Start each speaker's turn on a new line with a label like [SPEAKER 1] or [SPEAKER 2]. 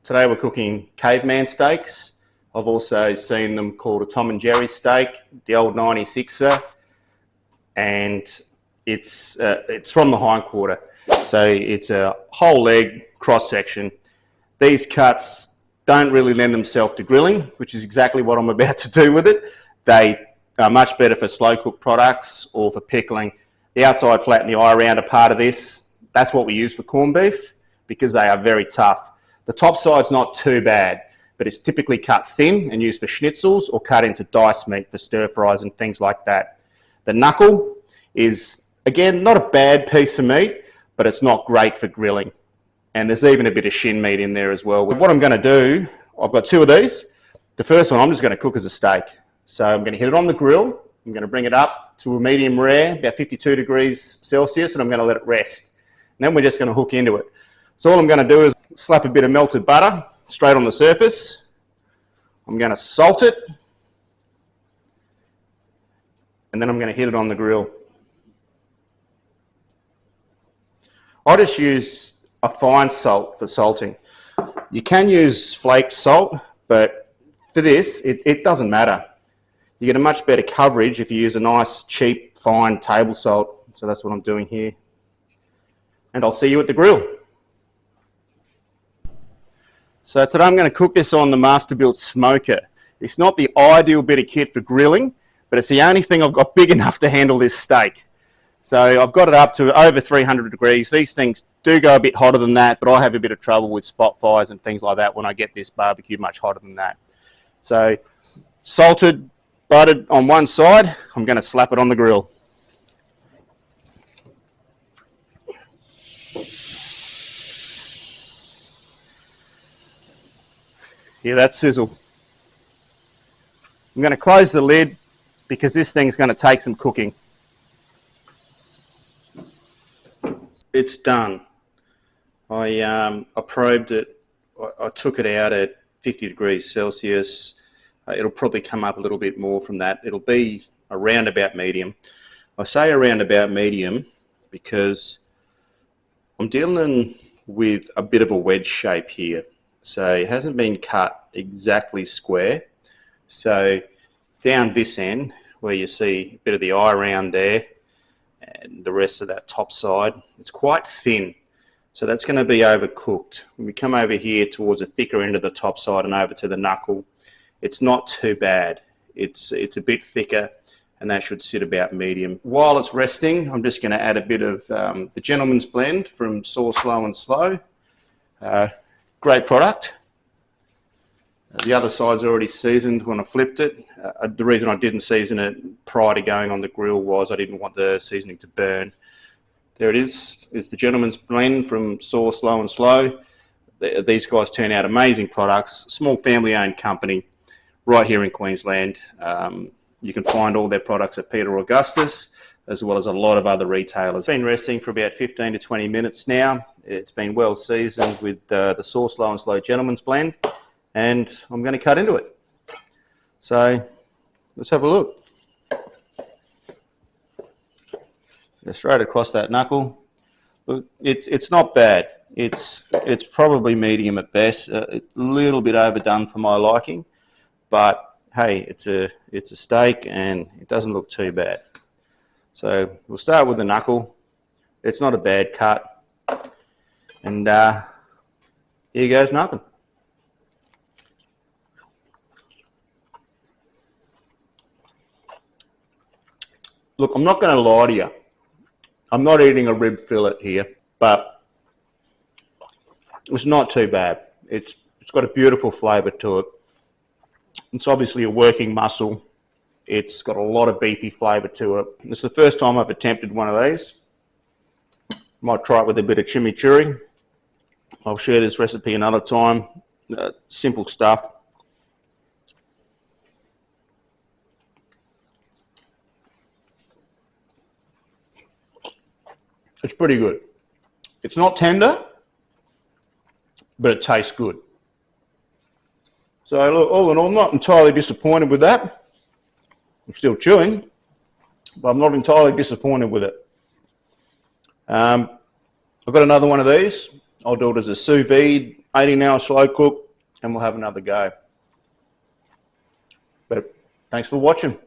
[SPEAKER 1] Today we're cooking Caveman steaks. I've also seen them called a Tom and Jerry steak, the old 96er, and it's from the hindquarter. So it's a whole leg cross section. These cuts don't really lend themselves to grilling, which is exactly what I'm about to do with it. They are much better for slow cooked products or for pickling. The outside flat and the eye round are part of this. That's what we use for corned beef because they are very tough. The top side's not too bad, but it's typically cut thin and used for schnitzels or cut into diced meat for stir fries and things like that. The knuckle is, again, not a bad piece of meat, but it's not great for grilling. And there's even a bit of shin meat in there as well. What I'm going to do, I've got two of these. The first one I'm just going to cook as a steak. So I'm going to hit it on the grill. I'm going to bring it up to a medium rare, about 52 degrees Celsius, and I'm going to let it rest. And then we're just going to hook into it. So all I'm going to do is slap a bit of melted butter straight on the surface. I'm going to salt it. And then I'm going to hit it on the grill. I just use a fine salt for salting. You can use flaked salt, but for this, it doesn't matter. You get a much better coverage if you use a nice, cheap, fine table salt. So that's what I'm doing here. And I'll see you at the grill. So today I'm going to cook this on the Masterbuilt smoker. It's not the ideal bit of kit for grilling, but it's the only thing I've got big enough to handle this steak. So I've got it up to over 300 degrees. These things do go a bit hotter than that, but I have a bit of trouble with spot fires and things like that when I get this barbecue much hotter than that. So salted, buttered on one side, I'm going to slap it on the grill. Hear that sizzle? I'm going to close the lid because this thing's going to take some cooking. It's done. I probed it. I took it out at 50 degrees Celsius. It'll probably come up a little bit more from that. It'll be around about medium. I say around about medium because I'm dealing with a bit of a wedge shape here. So it hasn't been cut exactly square. So down this end, where you see a bit of the eye round there, and the rest of that top side, it's quite thin. So that's going to be overcooked. When we come over here towards the thicker end of the top side and over to the knuckle, it's not too bad. It's a bit thicker, and that should sit about medium. While it's resting, I'm just going to add a bit of the Gentleman's Blend from Sauce Low and Slow. Great product. The other side's already seasoned when I flipped it. The reason I didn't season it prior to going on the grill was I didn't want the seasoning to burn. There it is. It's the Gentleman's Blend from Sauce Low and Slow. These guys turn out amazing products. Small family-owned company right here in Queensland. You can find all their products at Peter Augustus, as well as a lot of other retailers. It's been resting for about 15 to 20 minutes now. It's been well seasoned with the Sauce Low and Slow Gentleman's Blend, and I'm going to cut into it. So let's have a look. Go straight across that knuckle. Look, it's not bad. It's probably medium at best. A little bit overdone for my liking, but hey, it's a steak and it doesn't look too bad. So we'll start with the knuckle. It's not a bad cut, and here goes nothing. Look, I'm not going to lie to you. I'm not eating a rib fillet here, but it's not too bad. It's got a beautiful flavour to it. It's obviously a working muscle. It's got a lot of beefy flavour to it. It's the first time I've attempted one of these. Might try it with a bit of chimichurri. I'll share this recipe another time. Simple stuff. It's pretty good. It's not tender, but it tastes good. So look, all in all, I'm not entirely disappointed with that. I'm still chewing, but I'm not entirely disappointed with it. I've got another one of these. I'll do it as a sous vide 18-hour slow cook, and we'll have another go. But thanks for watching.